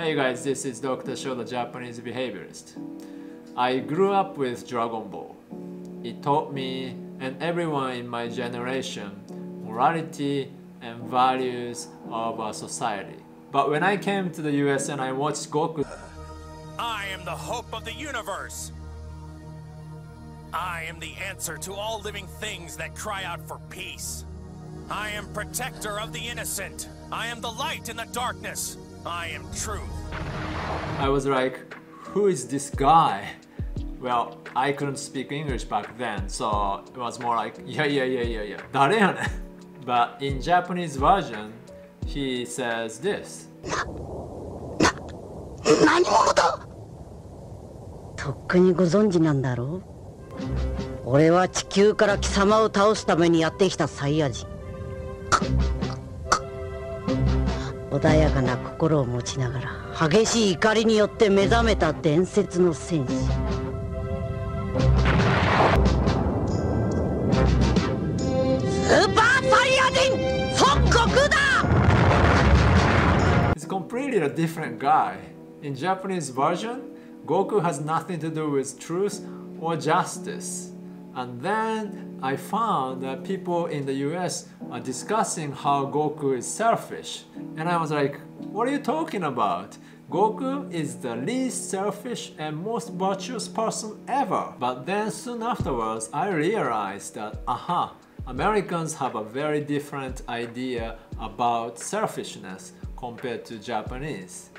Hey guys, this is Dr. Sho, the Japanese behaviorist. I grew up with Dragon Ball. It taught me and everyone in my generation morality and values of our society. But when I came to the US and I watched Goku, I am the hope of the universe. I am the answer to all living things that cry out for peace. I am protector of the innocent. I am the light in the darkness. I am truth. I was like, who is this guy? Well, I couldn't speak English back then, so it was more like, yeah. 誰やねん? But in Japanese version, he says this. 何者だ? とっくにご存知なんだろう? 俺は地球から貴様を倒すためにやってきたサイヤ人。穏やかな心を持ちながら激しい怒りによって目覚めた伝説の戦士。スーパーサイヤ人孫悟空だ! He's completely a different guy. In Japanese version, Goku has nothing to do with truth or justice. And then I found that people in the US are discussing how Goku is selfish. And I was like, what are you talking about? Goku is the least selfish and most virtuous person ever. But then soon afterwards, I realized that, Americans have a very different idea about selfishness compared to Japanese.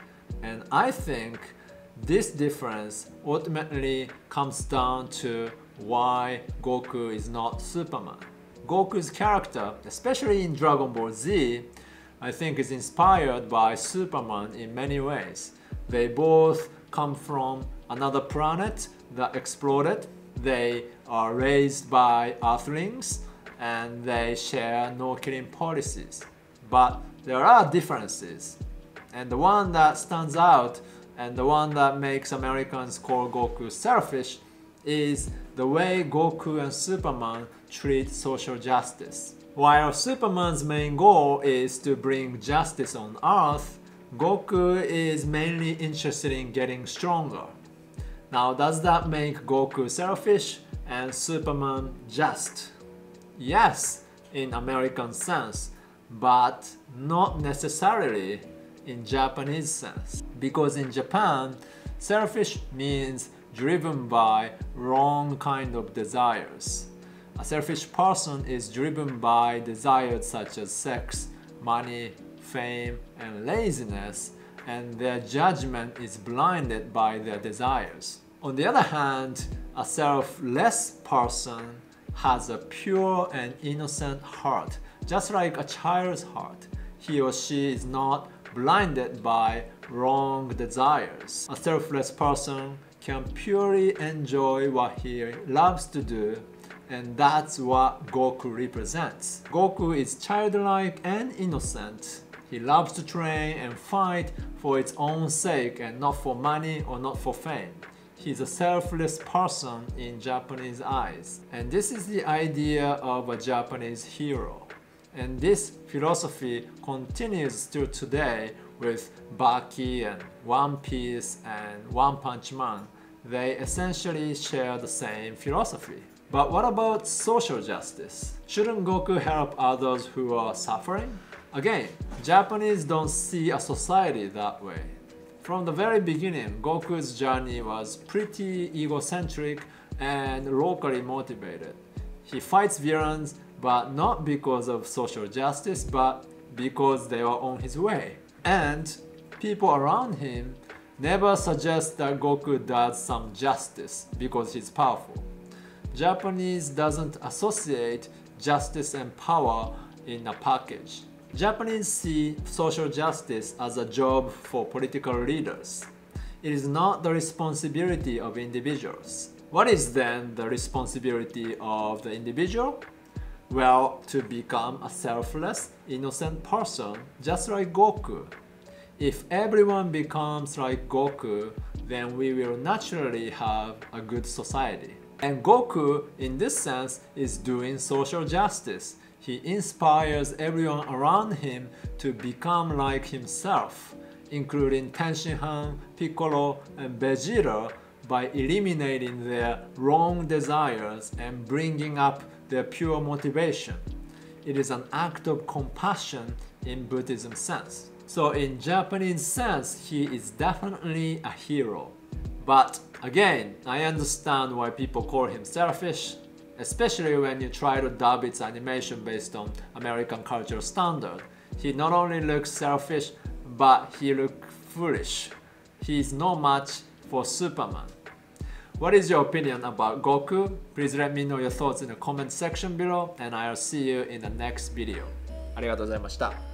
And I think this difference ultimately comes down to why Goku is not Superman. Goku's character, especially in Dragon Ball Z, I think is inspired by Superman in many ways. They both come from another planet that exploded. They are raised by Earthlings and they share no-killing policies. But there are differences. And the one that stands out and the one that makes Americans call Goku selfish is the way Goku and Superman treat social justice. While Superman's main goal is to bring justice on Earth, Goku is mainly interested in getting stronger. Now, does that make Goku selfish and Superman just? Yes, in American sense, but not necessarily in Japanese sense. Because in Japan, selfish means driven by wrong kind of desires. A selfish person is driven by desires such as sex, money, fame, and laziness, and their judgment is blinded by their desires. On the other hand, a selfless person has a pure and innocent heart, just like a child's heart. He or she is not blinded by wrong desires. A selfless person can purely enjoy what he loves to do, and that's what Goku represents. Goku is childlike and innocent. He loves to train and fight for its own sake and not for money or not for fame. He's a selfless person in Japanese eyes. And this is the idea of a Japanese hero. And this philosophy continues still today with Baki and One Piece and One Punch Man. They essentially share the same philosophy. But what about social justice? Shouldn't Goku help others who are suffering? Again, Japanese don't see a society that way. From the very beginning, Goku's journey was pretty egocentric and locally motivated. He fights villains, but not because of social justice, but because they are on his way. And people around him never suggest that Goku does some justice because he's powerful. Japanese doesn't associate justice and power in a package. Japanese see social justice as a job for political leaders. It is not the responsibility of individuals. What is then the responsibility of the individual? Well, to become a selfless, innocent person, just like Goku. If everyone becomes like Goku, then we will naturally have a good society. And Goku, in this sense, is doing social justice. He inspires everyone around him to become like himself. including Tenshinhan, Piccolo, and Vegeta, by eliminating their wrong desires and bringing up their pure motivation. It is an act of compassion in Buddhism sense. So in Japanese sense, he is definitely a hero. But again, I understand why people call him selfish, especially when you try to dub its animation based on American cultural standard. He not only looks selfish, but he looks foolish. He is no match for Superman. What is your opinion about Goku? Please let me know your thoughts in the comment section below, and I'll see you in the next video. ありがとうございました。